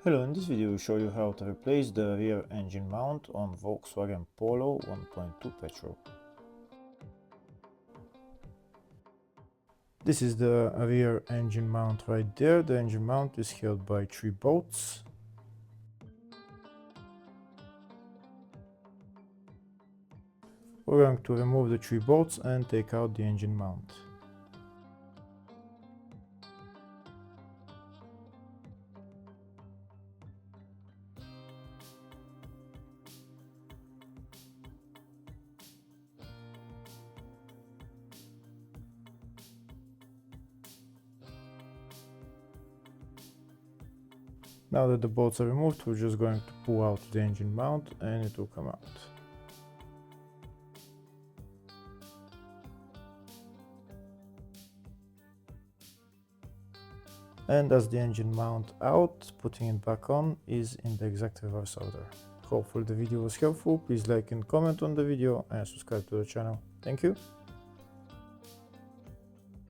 Hello, in this video we show you how to replace the rear engine mount on Volkswagen Polo 1.2 petrol. This is the rear engine mount right there. The engine mount is held by 3 bolts. We're going to remove the 3 bolts and take out the engine mount. Now that the bolts are removed, we're just going to pull out the engine mount and it will come out. And as the engine mount out, putting it back on is in the exact reverse order. Hopefully the video was helpful. Please like and comment on the video and subscribe to the channel. Thank you.